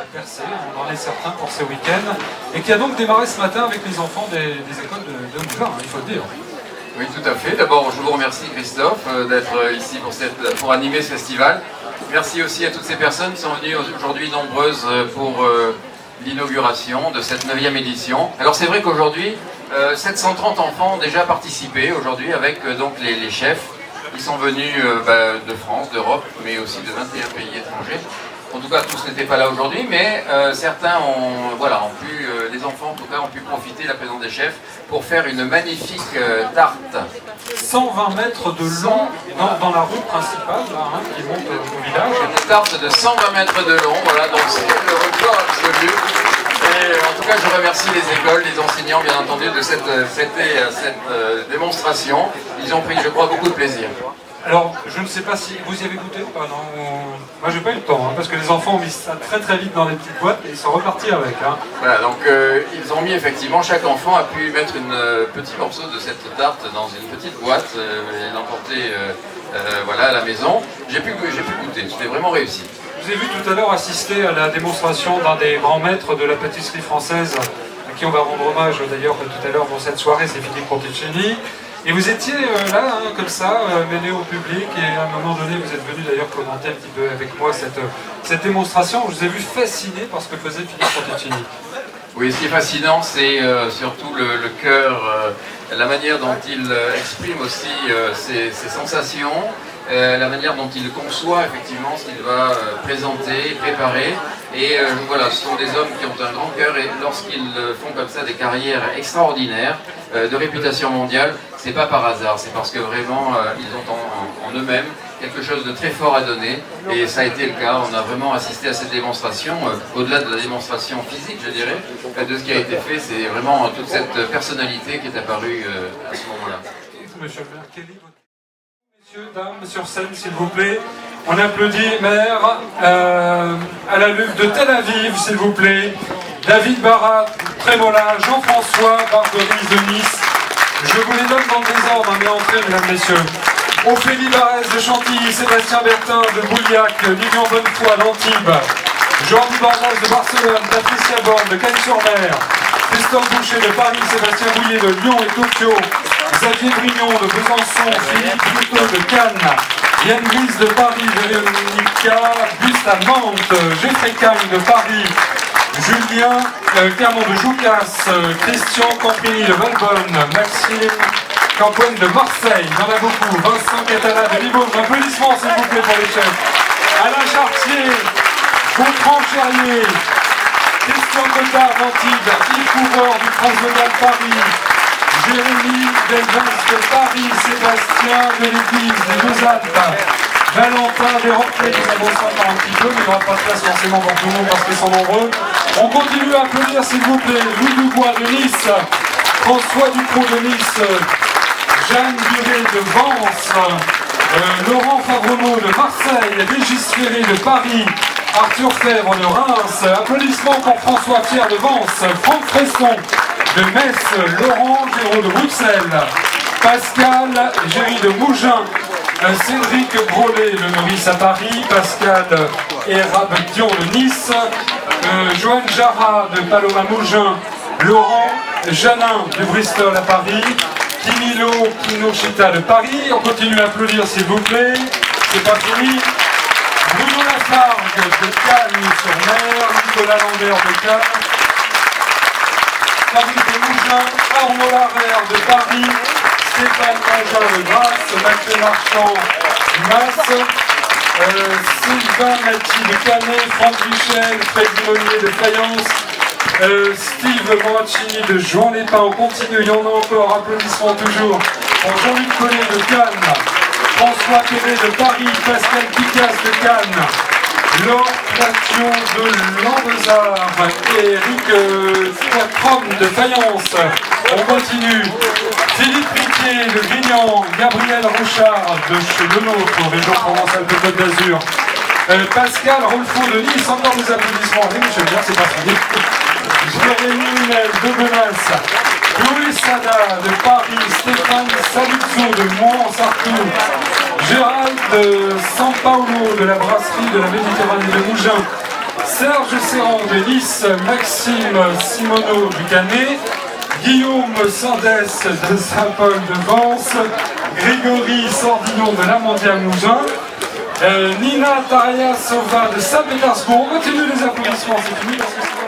percé, on en est certain pour ce week-end, et qui a donc démarré ce matin avec les enfants des écoles de Moulins, il faut le dire. Oui, tout à fait. D'abord, je vous remercie, Christophe, d'être ici pour animer ce festival. Merci aussi à toutes ces personnes qui sont venues aujourd'hui nombreuses pour l'inauguration de cette 9e édition. Alors c'est vrai qu'aujourd'hui, 730 enfants ont déjà participé aujourd'hui avec donc les chefs qui sont venus de France, d'Europe, mais aussi de 21 pays étrangers. En tout cas, tous n'étaient pas là aujourd'hui, mais certains les enfants en tout cas ont pu profiter de la présence des chefs pour faire une magnifique tarte. 120 mètres de long dans la rue principale, là, qui monte au village. Une tarte de 120 mètres de long, voilà, donc c'est le record absolu. Et en tout cas, je remercie les écoles, les enseignants, bien entendu, de cette démonstration. Ils ont pris, je crois, beaucoup de plaisir. Alors, je ne sais pas si vous y avez goûté ou pas, non? Moi, j'ai pas eu le temps, parce que les enfants ont mis ça très très vite dans des petites boîtes et ils sont repartis avec. Voilà, donc ils ont mis effectivement, chaque enfant a pu mettre un petit morceau de cette tarte dans une petite boîte et l'emporter à la maison. J'ai pu goûter, c'était vraiment réussi. Je vous ai vu tout à l'heure assister à la démonstration d'un des grands maîtres de la pâtisserie française, à qui on va rendre hommage d'ailleurs tout à l'heure dans cette soirée, c'est Philippe Conticini. Et vous étiez là, comme ça, mêlé au public, et à un moment donné, vous êtes venu d'ailleurs commenter un petit peu avec moi cette démonstration. Je vous ai vu fasciné par ce que faisait Philippe Conticini. Oui, ce qui est fascinant, c'est surtout le cœur, la manière dont il exprime aussi ses sensations, la manière dont il conçoit effectivement ce qu'il va présenter, préparer. Et voilà, ce sont des hommes qui ont un grand cœur et lorsqu'ils font comme ça des carrières extraordinaires, de réputation mondiale, c'est pas par hasard, c'est parce que vraiment ils ont en eux-mêmes quelque chose de très fort à donner et ça a été le cas. On a vraiment assisté à cette démonstration, au-delà de la démonstration physique, je dirais, de ce qui a été fait, c'est vraiment toute cette personnalité qui est apparue à ce moment-là. Monsieur le maire Kelly, messieurs, dames, sur scène s'il vous plaît. On applaudit maire à la lutte de Tel Aviv, s'il vous plaît. David Barat, Trémola, Jean-François Barberis de Nice. Je vous les donne dans le désordre, mais entrez, mesdames, messieurs. Ophélie Barès de Chantilly, Sébastien Bertin de Bouliac, Lilian Bonnefoy d'Antibes, Jordi Bordas de Barcelone, Patricia Borne de Cagnes-sur-Mer, Christophe Boucher de Paris, Sébastien Bouillet de Lyon et Tokyo, Xavier Brignon de Besançon, Philippe Bouteau de Cannes, Yann Grise de Paris, Véronica Buste à Nantes, Geoffrey Cagne de Paris, Julien Clermont de Joucas, Christian Campini de Valbonne, Maxime Campoine de Marseille, il y en a beaucoup, Vincent Catala de Limoges, applaudissements s'il vous plaît pour les chefs, Alain Chartier, Gontran Cherrier, Christian Cotard d'Antibes, Yves Coureur du Transversal Paris, Jérémy Delvins de Paris, Sébastien de l'Église des Deux-Alpes, Valentin Desroquets, qui s'avance encore un petit peu, mais il n'y aura pas de place forcément pour tout le monde parce qu'ils sont nombreux. On continue à applaudir s'il vous plaît, Louis Dubois de Nice, François Ducrot de Nice, Jeanne Duré de Vence, Laurent Favremont de Marseille, Régis Ferré de Paris, Arthur Fèvre de Reims, applaudissements pour François Pierre de Vence, Franck Fresson de Metz, Laurent Géraud de Bruxelles, Pascal Géry de Mougins, Cédric Brolet de Maurice à Paris, Pascal Erabdion de Nice, Joanne Jarrat de Paloma Mougins, Laurent Janin de Bristol à Paris, Kimilo Kinoshita de Paris, on continue à applaudir s'il vous plaît, c'est pas fini, Bruno Lafargue de Cagnes-sur-Mer, Nicolas Lambert de Cannes, Paris de Mougins, Arnaud Larère de Paris, Stéphane Magin de Grasse, Mathieu Marchand du Mas, Sylvain Maty de Canet, Franck Michel, Fred Monnier de Fayence, Steve Moracini de Jean Lépin, on continue, il y en a encore, applaudissements toujours pour Jean-Luc Collet de Cannes, François Quévet de Paris, Pascal Picasse de Cannes, Laure Platio de Lambezard et Eric Quatrom de Fayence. On continue. Philippe Riquier de Grignan, Gabriel Rouchard de Lenôtre, région Provence-Alpes-Côte d'Azur. Pascal Rolfo de Nice, encore des applaudissements. Oui, monsieur le maire, c'est pas fini. Jérémy Hunel de Benas, Louis Sada de Paris, Stéphane Saluzzo de Mont-Sartoux, Gérald de San Paolo de la brasserie de la Méditerranée de Mougins, Serge Serrand de Nice, Maxime Simoneau du Canet, Guillaume Sandès de Saint-Paul-de-Vence, Grégory Sordillon de l'Amandia-Mougin, Nina Taria Sova de Saint-Pétersbourg. Continuez les applaudissements, c'est fini parce que